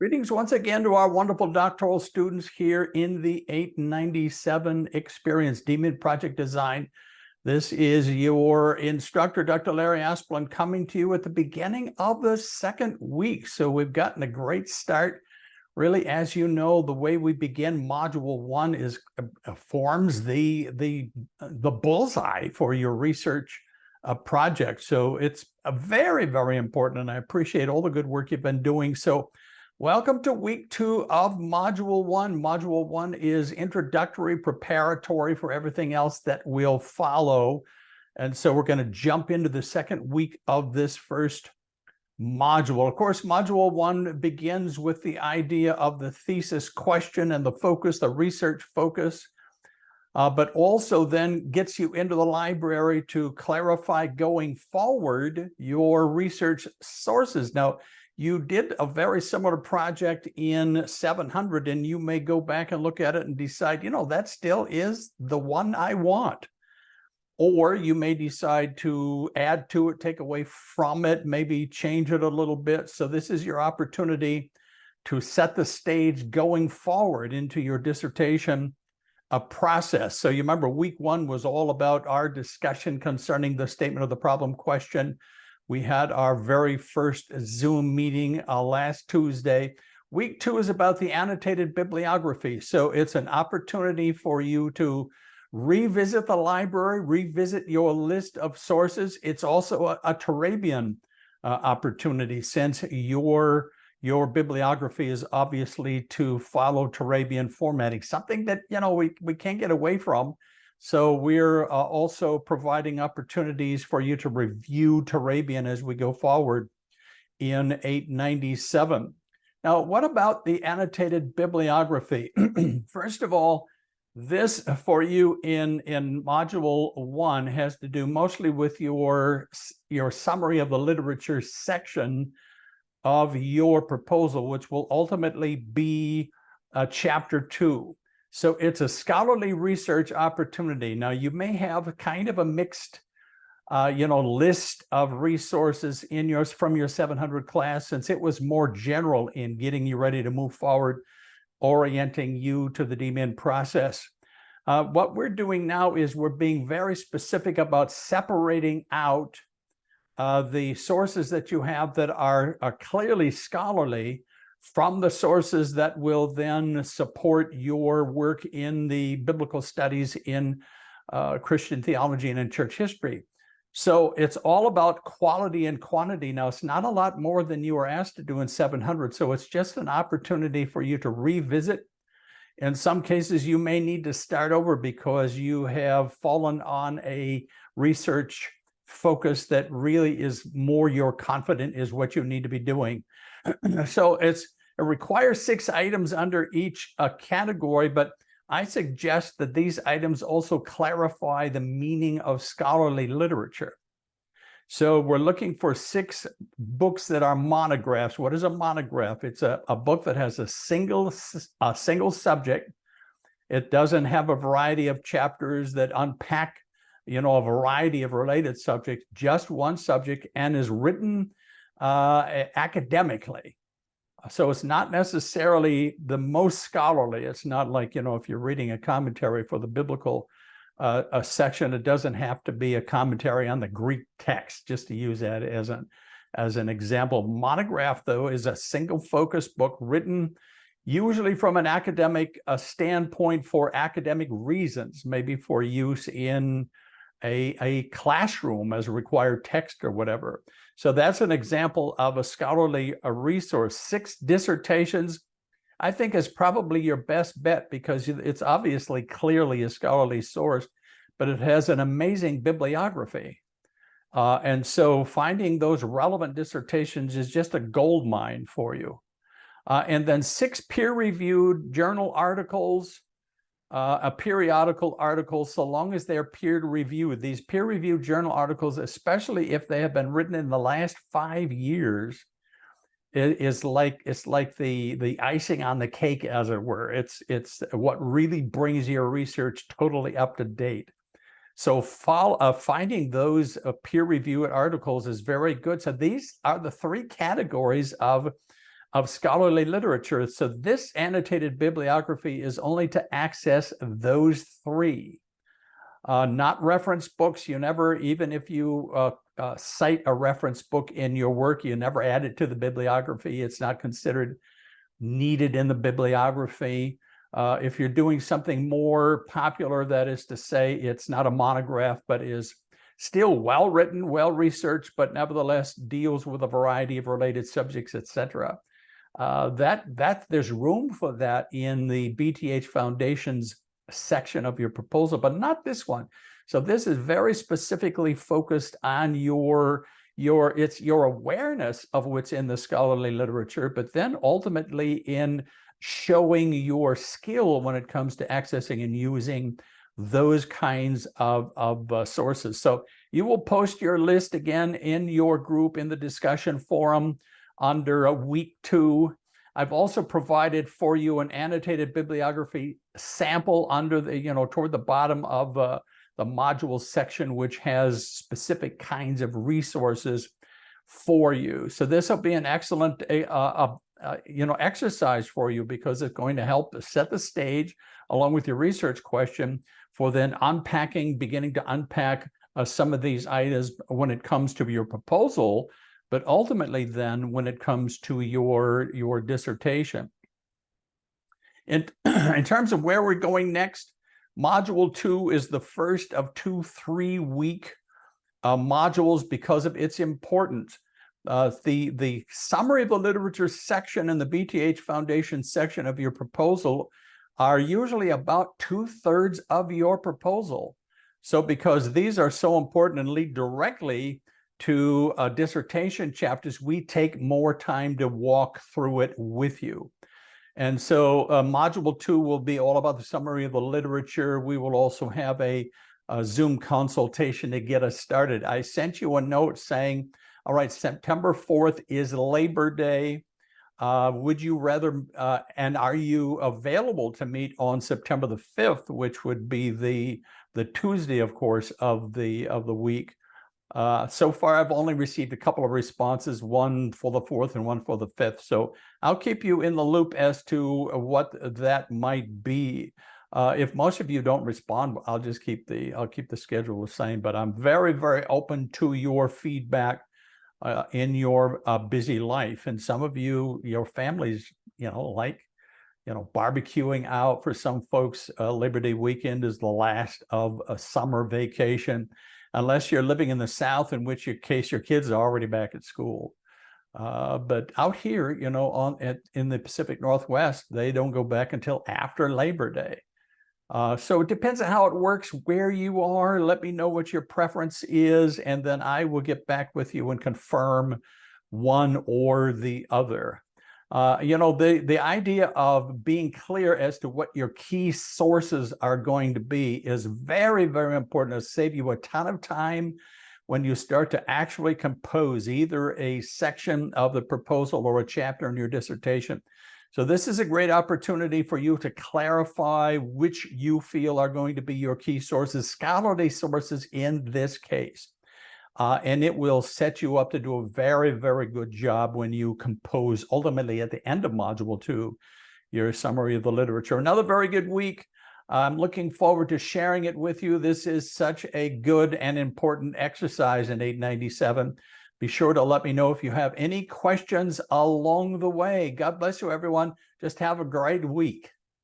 Greetings once again to our wonderful doctoral students here in the 897 experience, D.Min project design. This is your instructor, Dr. Larry Asplund, coming to you at the beginning of the second week. So we've gotten a great start. Really, as you know, the way we begin Module 1 is forms the bullseye for your research project. So it's a very, very important, and I appreciate all the good work you've been doing. So welcome to week 2 of Module 1. Module 1 is introductory, preparatory for everything else that will follow. And so we're going to jump into the second week of this first module. Of course, Module 1 begins with the idea of the thesis question and the focus, the research focus, but also then gets you into the library to clarify going forward your research sources. Now, you did a very similar project in 700, and you may go back and look at it and decide, you know, that still is the one I want. Or you may decide to add to it, take away from it, maybe change it a little bit. So this is your opportunity to set the stage going forward into your dissertation process. So you remember week 1 was all about our discussion concerning the statement of the problem question. We had our very first Zoom meeting last Tuesday. Week 2 is about the annotated bibliography. So it's an opportunity for you to revisit the library, revisit your list of sources. It's also a Turabian opportunity, since your bibliography is obviously to follow Turabian formatting, something that, you know, we can't get away from. So we're also providing opportunities for you to review Turabian as we go forward in 897. Now, what about the annotated bibliography? First of all, this for you in Module 1 has to do mostly with your summary of the literature section of your proposal, which will ultimately be Chapter 2. So it's a scholarly research opportunity. Now, you may have kind of a mixed, list of resources in from your 700 class, since it was more general in getting you ready to move forward, orienting you to the D.Min process. What we're doing now is we're being very specific about separating out the sources that you have that are clearly scholarly from the sources that will then support your work in the biblical studies in Christian theology and in church history. So it's all about quality and quantity. Now, it's not a lot more than you were asked to do in 700, so it's just an opportunity for you to revisit. In some cases, you may need to start over because you have fallen on a research focus that really is more you're confident is what you need to be doing. So it requires 6 items under each category, but I suggest that these items also clarify the meaning of scholarly literature. So we're looking for 6 books that are monographs. What is a monograph? It's a book that has a single subject. It doesn't have a variety of chapters that unpack, a variety of related subjects, just one subject, and is written academically. So it's not necessarily the most scholarly. It's not like, if you're reading a commentary for the biblical section, it doesn't have to be a commentary on the Greek text, just to use that as an example. Monograph, though, is a single focus book written usually from an academic standpoint for academic reasons, maybe for use in a classroom as a required text or whatever. So that's an example of a scholarly resource. 6 dissertations, I think, is probably your best bet, because it's obviously clearly a scholarly source, but it has an amazing bibliography. And so finding those relevant dissertations is just a gold mine for you. And then 6 peer-reviewed journal articles, a periodical article, so long as they're peer-reviewed. These peer-reviewed journal articles, especially if they have been written in the last 5 years, it's like the icing on the cake, as it were. It's what really brings your research totally up to date. So finding those peer-reviewed articles is very good. So these are the 3 categories of of scholarly literature. So this annotated bibliography is only to access those three, not reference books. You never, even if you cite a reference book in your work, you never add it to the bibliography. It's not considered needed in the bibliography. If you're doing something more popular, that is to say, it's not a monograph, but is still well-written, well-researched, but nevertheless deals with a variety of related subjects, etc. There's room for that in the BTH Foundation's section of your proposal, but not this one. So this is very specifically focused on your awareness of what's in the scholarly literature, but then ultimately in showing your skill when it comes to accessing and using those kinds of sources. So you will post your list again in your group in the discussion forum under week 2. I've also provided for you an annotated bibliography sample under the, toward the bottom of the module section, which has specific kinds of resources for you. So this will be an excellent exercise for you, because it's going to help set the stage along with your research question for then beginning to unpack some of these items when it comes to your proposal, but ultimately then when it comes to your dissertation. In terms of where we're going next, Module 2 is the first of 2 3-week modules because of its importance. The summary of the literature section and the BTH Foundation section of your proposal are usually about 2/3 of your proposal. So because these are so important and lead directly to dissertation chapters, we take more time to walk through it with you. And so Module 2 will be all about the summary of the literature. We will also have a Zoom consultation to get us started. I sent you a note saying, all right, September 4th is Labor Day. Would you rather, and are you available to meet on September the 5th, which would be the Tuesday, of course, of the week? So far, I've only received a couple of responses, one for the 4th and one for the 5th. So I'll keep you in the loop as to what that might be. If most of you don't respond, I'll just keep the schedule the same. But I'm very, very open to your feedback in your busy life. And some of you, your families, like barbecuing out. For some folks, Labor Day weekend is the last of a summer vacation, unless you're living in the South, in which case your kids are already back at school. But out here, in the Pacific Northwest, they don't go back until after Labor Day. So it depends on how it works, where you are. Let me know what your preference is, and then I will get back with you and confirm one or the other. The idea of being clear as to what your key sources are going to be is very, very important. It'll save you a ton of time when you start to actually compose either a section of the proposal or a chapter in your dissertation. So this is a great opportunity for you to clarify which you feel are going to be your key sources, scholarly sources in this case. And it will set you up to do a very, very good job when you compose, ultimately at the end of Module 2, your summary of the literature. Another very good week. I'm looking forward to sharing it with you. This is such a good and important exercise in 897. Be sure to let me know if you have any questions along the way. God bless you, everyone. Just have a great week.